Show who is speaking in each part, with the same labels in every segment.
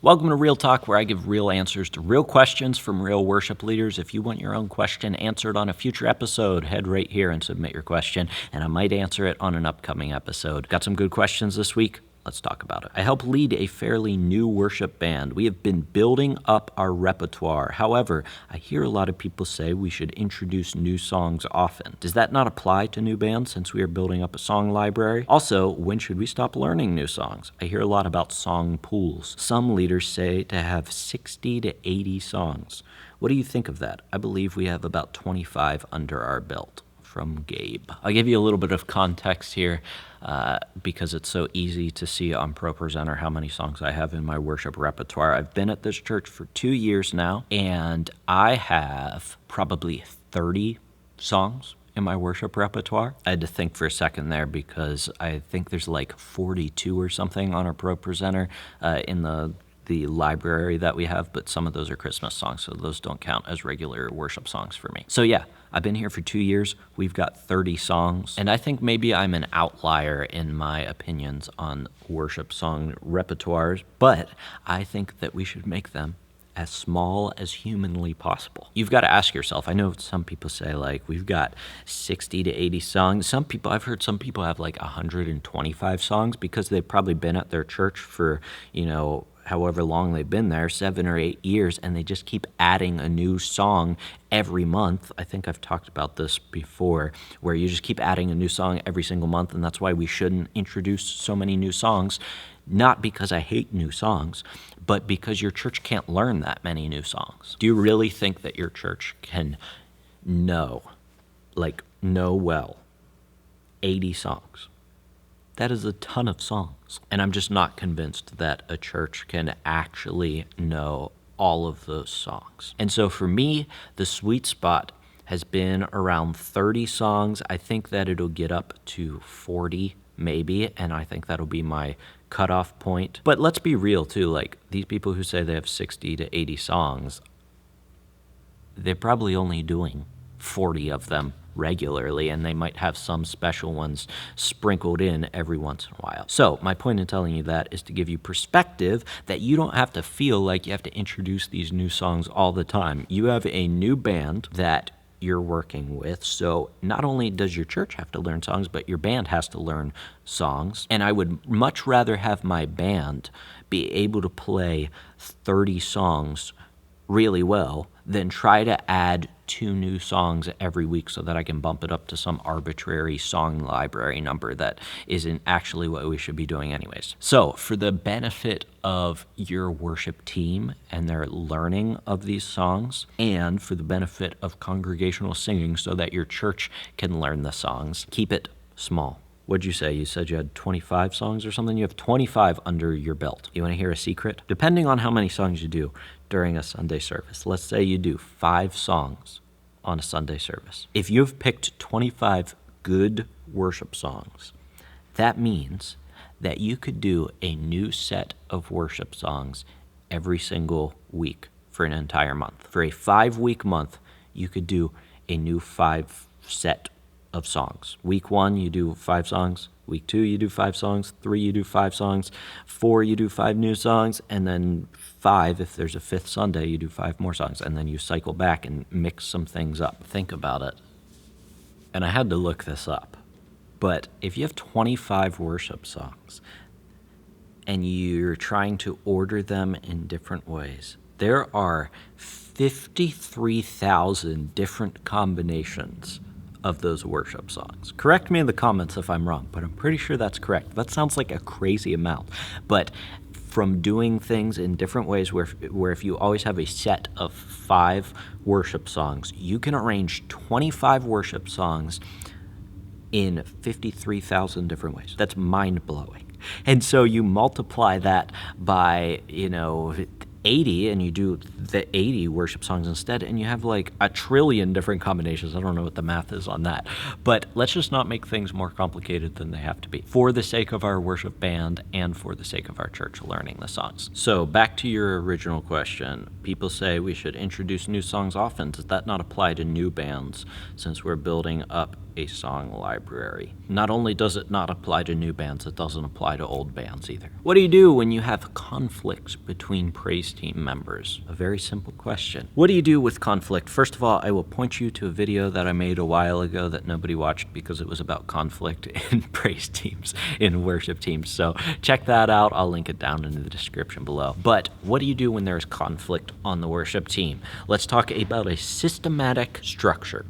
Speaker 1: Welcome to Real Talk, where I give real answers to real questions from real worship leaders. If you want your own question answered on a future episode, head right here and submit your question, and I might answer it on an upcoming episode. Got some good questions this week? Let's talk about it. I help lead a fairly new worship band. We have been building up our repertoire. However, I hear a lot of people say we should introduce new songs often. Does that not apply to new bands since we are building up a song library? Also, when should we stop learning new songs? I hear a lot about song pools. Some leaders say to have 60 to 80 songs. What do you think of that? I believe we have about 25 under our belt. From Gabe. I'll give you a little bit of context here because it's so easy to see on ProPresenter how many songs I have in my worship repertoire. I've been at this church for 2 years now, and I have probably 30 songs in my worship repertoire. I had to think for a second there because I think there's like 42 or something on our ProPresenter in the library that we have, but some of those are Christmas songs, so those don't count as regular worship songs for me. So yeah, I've been here for 2 years. We've got 30 songs, and I think maybe I'm an outlier in my opinions on worship song repertoires, but I think that we should make them as small as humanly possible. You've got to ask yourself, I know some people say like we've got 60 to 80 songs. I've heard some people have like 125 songs because they've probably been at their church for, however long they've been there, 7 or 8 years, and they just keep adding a new song every month. I think I've talked about this before, where you just keep adding a new song every single month, and that's why we shouldn't introduce so many new songs, not because I hate new songs, but because your church can't learn that many new songs. Do you really think that your church can know well 80 songs? That is a ton of songs. And I'm just not convinced that a church can actually know all of those songs. And so for me, the sweet spot has been around 30 songs. I think that it'll get up to 40 maybe, and I think that'll be my cutoff point. But let's be real too, like these people who say they have 60 to 80 songs, they're probably only doing 40 of them regularly, and they might have some special ones sprinkled in every once in a while. So my point in telling you that is to give you perspective that you don't have to feel like you have to introduce these new songs all the time. You have a new band that you're working with, so not only does your church have to learn songs, but your band has to learn songs. And I would much rather have my band be able to play 30 songs really well than try to add 2 new songs every week so that I can bump it up to some arbitrary song library number that isn't actually what we should be doing anyways. So for the benefit of your worship team and their learning of these songs, and for the benefit of congregational singing so that your church can learn the songs, keep it small. What'd you say? You said you had 25 songs or something? You have 25 under your belt. You want to hear a secret? Depending on how many songs you do during a Sunday service, let's say you do 5 songs on a Sunday service. If you've picked 25 good worship songs, that means that you could do a new set of worship songs every single week for an entire month. For a 5-week month, you could do a new 5 set of songs. Week 1, you do 5 songs. Week 2, you do 5 songs. 3, you do 5 songs. 4, you do 5 new songs. And then 5, if there's a 5th Sunday, you do 5 more songs. And then you cycle back and mix some things up. Think about it. And I had to look this up. But if you have 25 worship songs and you're trying to order them in different ways, there are 53,000 different combinations of those worship songs. Correct me in the comments if I'm wrong, but I'm pretty sure that's correct. That sounds like a crazy amount. But from doing things in different ways where if you always have a set of 5 worship songs, you can arrange 25 worship songs in 53,000 different ways. That's mind-blowing. And so you multiply that by, 80, and you do the 80 worship songs instead, and you have like a trillion different combinations. I don't know what the math is on that, but let's just not make things more complicated than they have to be for the sake of our worship band and for the sake of our church learning the songs. So back to your original question. People say we should introduce new songs often. Does that not apply to new bands since we're building up a song library. Not only does it not apply to new bands, it doesn't apply to old bands either. What do you do when you have conflict between praise team members? A very simple question. What do you do with conflict? First of all, I will point you to a video that I made a while ago that nobody watched because it was about conflict in praise teams, in worship teams. So check that out. I'll link it down in the description below. But what do you do when there's conflict on the worship team? Let's talk about a systematic structure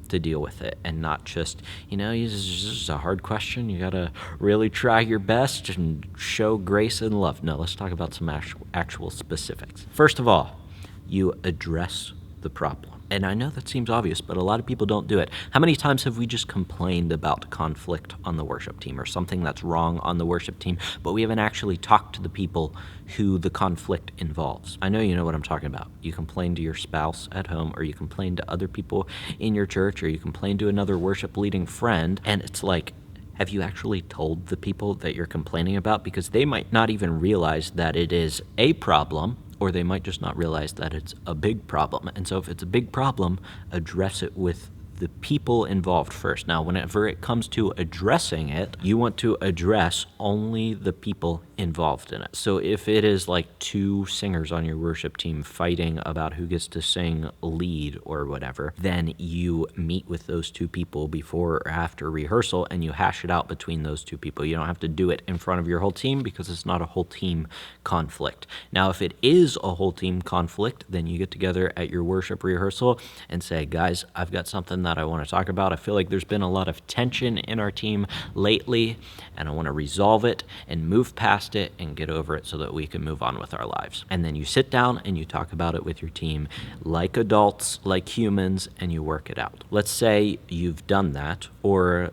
Speaker 1: to deal with it, and not just, this is a hard question. You gotta really try your best and show grace and love. No, let's talk about some actual specifics. First of all, you address the problem. And I know that seems obvious, but a lot of people don't do it. How many times have we just complained about conflict on the worship team or something that's wrong on the worship team, but we haven't actually talked to the people who the conflict involves? I know you know what I'm talking about. You complain to your spouse at home, or you complain to other people in your church, or you complain to another worship leading friend, and it's like, have you actually told the people that you're complaining about? Because they might not even realize that it is a problem, or they might just not realize that it's a big problem. And so if it's a big problem, address it with the people involved first. Now, whenever it comes to addressing it, you want to address only the people involved in it. So if it is like two singers on your worship team fighting about who gets to sing lead or whatever, then you meet with those two people before or after rehearsal and you hash it out between those two people. You don't have to do it in front of your whole team because it's not a whole team conflict. Now, if it is a whole team conflict, then you get together at your worship rehearsal and say, guys, I've got something that I want to talk about. I feel like there's been a lot of tension in our team lately, and I want to resolve it and move past it and get over it so that we can move on with our lives. And then you sit down and you talk about it with your team like adults, like humans, and you work it out. Let's say you've done that, or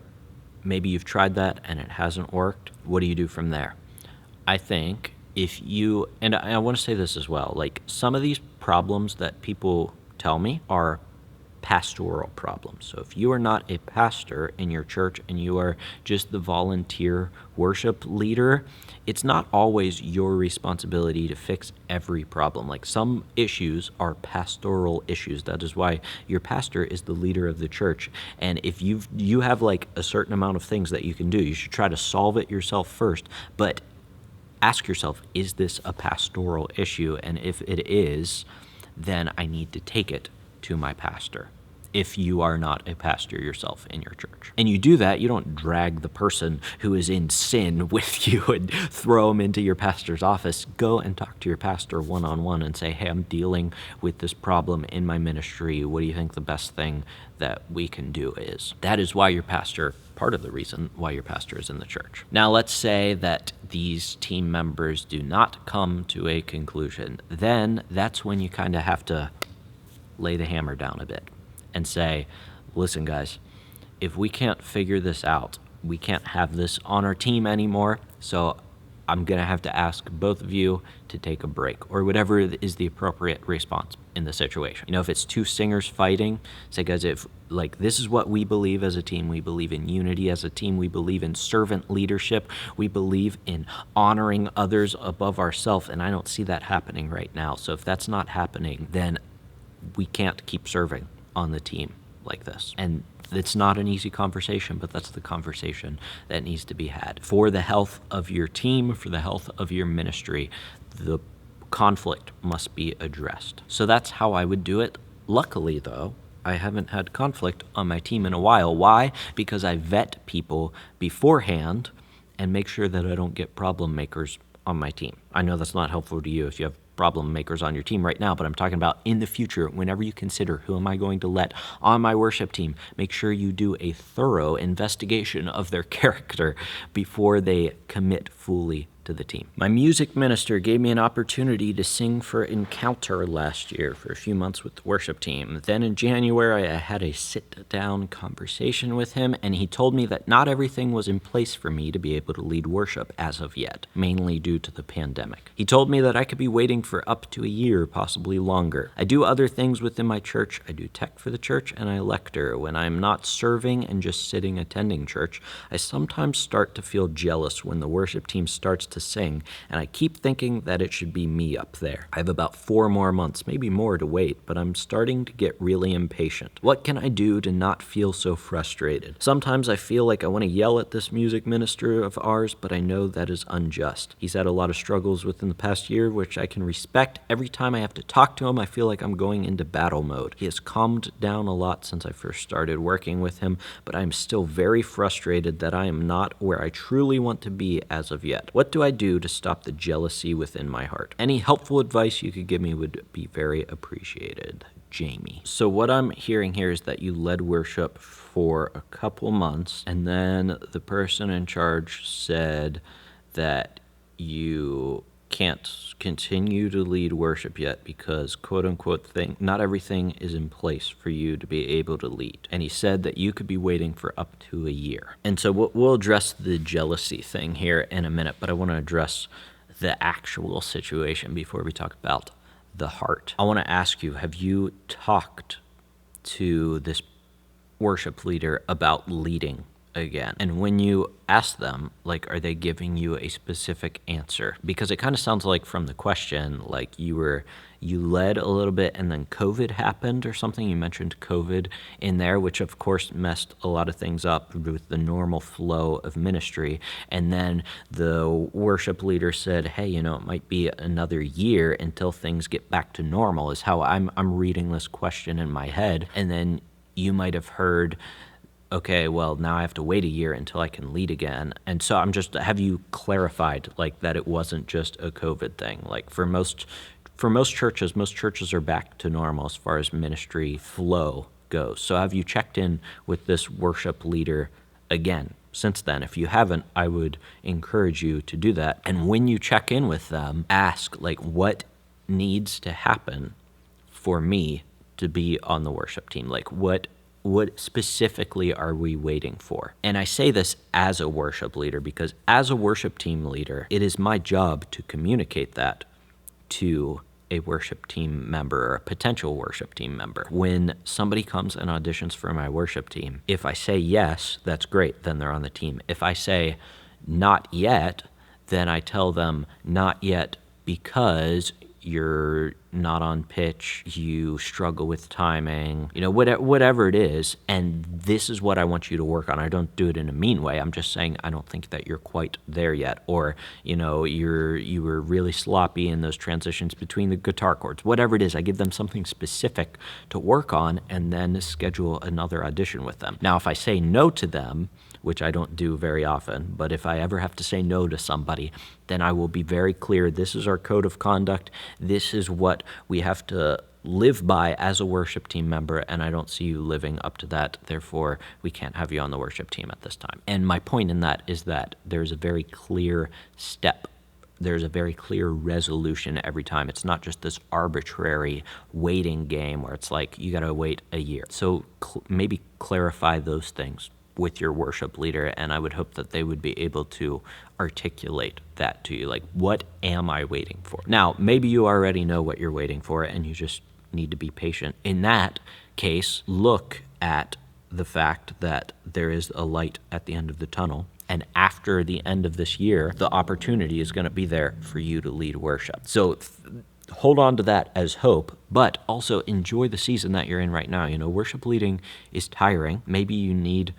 Speaker 1: maybe you've tried that and it hasn't worked. What do you do from there? I think if you, and I want to say this as well, like some of these problems that people tell me are pastoral problems. So if you are not a pastor in your church and you are just the volunteer worship leader, it's not always your responsibility to fix every problem. Like some issues are pastoral issues. That is why your pastor is the leader of the church. And if you have like a certain amount of things that you can do, you should try to solve it yourself first. But ask yourself, is this a pastoral issue? And if it is, then I need to take it to my pastor. If you are not a pastor yourself in your church. And you do that, you don't drag the person who is in sin with you and throw them into your pastor's office. Go and talk to your pastor one-on-one and say, hey, I'm dealing with this problem in my ministry. What do you think the best thing that we can do is? That is why your pastor, part of the reason why your pastor is in the church. Now, let's say that these team members do not come to a conclusion. Then that's when you kind of have to lay the hammer down a bit and say, listen, guys, if we can't figure this out, we can't have this on our team anymore, so I'm going to have to ask both of you to take a break, or whatever is the appropriate response in the situation. If it's two singers fighting, say, guys, if like this is what we believe as a team. We believe in unity as a team. We believe in servant leadership. We believe in honoring others above ourselves, and I don't see that happening right now. So if that's not happening, then we can't keep serving on the team like this. And it's not an easy conversation, but that's the conversation that needs to be had. For the health of your team, for the health of your ministry, the conflict must be addressed. So that's how I would do it. Luckily, though, I haven't had conflict on my team in a while. Why? Because I vet people beforehand and make sure that I don't get problem makers on my team. I know that's not helpful to you if you have problem makers on your team right now, but I'm talking about in the future, whenever you consider who am I going to let on my worship team, make sure you do a thorough investigation of their character before they commit fully to the team. My music minister gave me an opportunity to sing for Encounter last year for a few months with the worship team. Then in January, I had a sit-down conversation with him, and he told me that not everything was in place for me to be able to lead worship as of yet, mainly due to the pandemic. He told me that I could be waiting for up to a year, possibly longer. I do other things within my church. I do tech for the church, and I lecture. When I'm not serving and just sitting attending church, I sometimes start to feel jealous when the worship team starts to to sing, and I keep thinking that it should be me up there. I have about 4 more months, maybe more, to wait, but I'm starting to get really impatient. What can I do to not feel so frustrated? Sometimes I feel like I want to yell at this music minister of ours, but I know that is unjust. He's had a lot of struggles within the past year, which I can respect. Every time I have to talk to him, I feel like I'm going into battle mode. He has calmed down a lot since I first started working with him, but I am still very frustrated that I am not where I truly want to be as of yet. What do I do to stop the jealousy within my heart? Any helpful advice you could give me would be very appreciated. Jamie. So what I'm hearing here is that you led worship for a couple months, and then the person in charge said that you can't continue to lead worship yet because, quote unquote, not everything is in place for you to be able to lead. And he said that you could be waiting for up to a year. And so we'll address the jealousy thing here in a minute, but I want to address the actual situation before we talk about the heart. I want to ask you, have you talked to this worship leader about leading again? And when you ask them, like, are they giving you a specific answer? Because it kind of sounds like from the question, like you led a little bit and then COVID happened or something. You mentioned COVID in there, which of course messed a lot of things up with the normal flow of ministry. And then the worship leader said, hey, it might be another year until things get back to normal, is how I'm reading this question in my head. And then you might have heard, okay, well, now I have to wait a year until I can lead again. And so have you clarified, like, that it wasn't just a COVID thing? Like, for most churches are back to normal as far as ministry flow goes. So have you checked in with this worship leader again since then? If you haven't, I would encourage you to do that. And when you check in with them, ask, like, what needs to happen for me to be on the worship team? Like, what specifically are we waiting for? And I say this as a worship leader because as a worship team leader, it is my job to communicate that to a worship team member or a potential worship team member. When somebody comes and auditions for my worship team, if I say yes, that's great, then they're on the team. If I say not yet, then I tell them not yet because you're not on pitch, you struggle with timing, whatever it is, and this is what I want you to work on. I don't do it in a mean way. I'm just saying I don't think that you're quite there yet, or you were really sloppy in those transitions between the guitar chords. Whatever it is, I give them something specific to work on and then schedule another audition with them. Now, if I say no to them, which I don't do very often, but if I ever have to say no to somebody, then I will be very clear. This is our code of conduct. This is what we have to live by as a worship team member, and I don't see you living up to that. Therefore, we can't have you on the worship team at this time. And my point in that is that there's a very clear step. There's a very clear resolution every time. It's not just this arbitrary waiting game where it's like you got to wait a year. So maybe clarify those things with your worship leader, and I would hope that they would be able to articulate that to you. Like, what am I waiting for? Now, maybe you already know what you're waiting for and you just need to be patient. In that case, look at the fact that there is a light at the end of the tunnel, and after the end of this year, the opportunity is going to be there for you to lead worship. So hold on to that as hope, but also enjoy the season that you're in right now. Worship leading is tiring. Maybe you need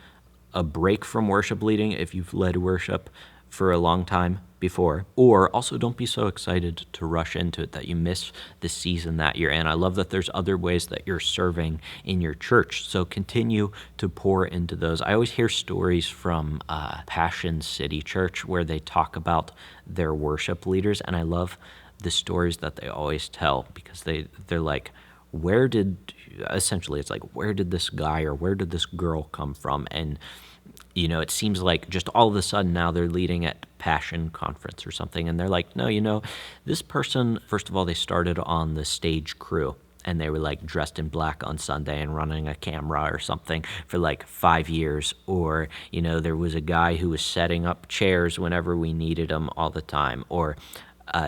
Speaker 1: a break from worship leading if you've led worship for a long time before, or also don't be so excited to rush into it that you miss the season that you're in. I love that there's other ways that you're serving in your church, so continue to pour into those. I always hear stories from Passion City Church where they talk about their worship leaders, and I love the stories that they always tell because they're like, essentially it's like, where did this guy or where did this girl come from? And it seems like just all of a sudden now they're leading at Passion Conference or something, and they're like, no, this person, first of all, they started on the stage crew, and they were like dressed in black on Sunday and running a camera or something for like 5 years. Or, there was a guy who was setting up chairs whenever we needed them all the time. Or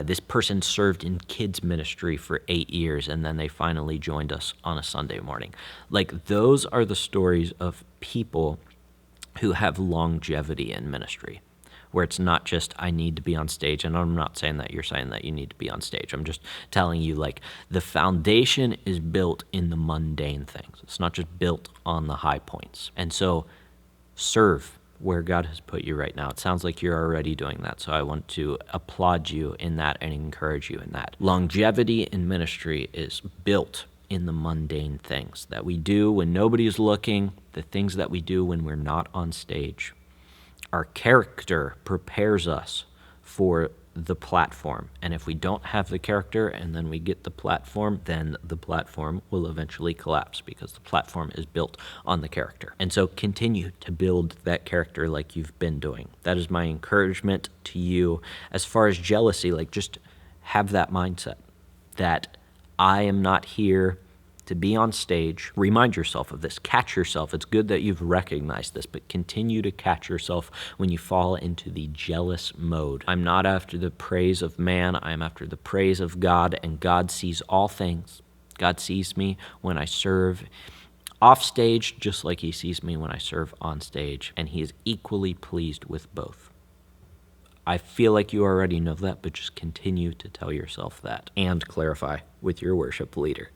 Speaker 1: this person served in kids ministry for 8 years, and then they finally joined us on a Sunday morning. Like, those are the stories of people who have longevity in ministry. where it's not just I need to be on stage. And I'm not saying that you're saying that you need to be on stage. I'm just telling you, like, the foundation is built in the mundane things. It's not just built on the high points. And so serve where God has put you right now. It sounds like you're already doing that, so I want to applaud you in that and encourage you in that. Longevity in ministry is built in the mundane things that we do when nobody is looking, the things that we do when we're not on stage. Our character prepares us for the platform, and if we don't have the character and then we get the platform, then the platform will eventually collapse because the platform is built on the character. And so continue to build that character like you've been doing. That is my encouragement to you. As far as jealousy, like, just have that mindset that I am not here to be on stage. Remind yourself of this. Catch yourself. It's good that you've recognized this, but continue to catch yourself when you fall into the jealous mode. I'm not after the praise of man. I'm after the praise of God, and God sees all things. God sees me when I serve off stage just like he sees me when I serve on stage, and he is equally pleased with both. I feel like you already know that, but just continue to tell yourself that and clarify with your worship leader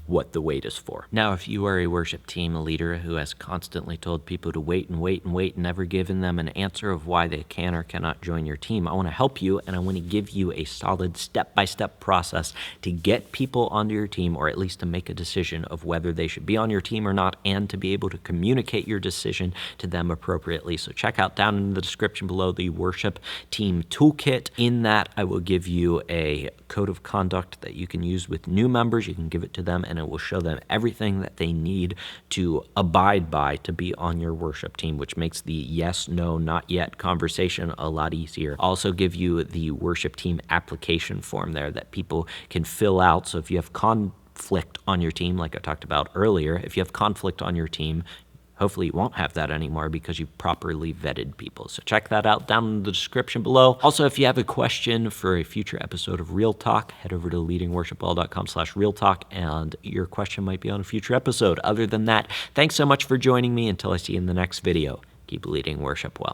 Speaker 1: what the wait is for. Now, if you are a worship team leader who has constantly told people to wait and wait and wait and never given them an answer of why they can or cannot join your team, I want to help you, and I want to give you a solid step-by-step process to get people onto your team, or at least to make a decision of whether they should be on your team or not, and to be able to communicate your decision to them appropriately. So check out down in the description below the worship team toolkit. In that, I will give you a code of conduct that you can use with new members. You can give it to them, and it will show them everything that they need to abide by to be on your worship team, which makes the yes, no, not yet conversation a lot easier. I'll also give you the worship team application form there that people can fill out. So if you have conflict on your team, like I talked about earlier, if you have conflict on your team, hopefully you won't have that anymore because you've properly vetted people. So check that out down in the description below. Also, if you have a question for a future episode of Real Talk, head over to leadingworshipwell.com/realtalk, and your question might be on a future episode. Other than that, thanks so much for joining me. Until I see you in the next video, keep leading worship well.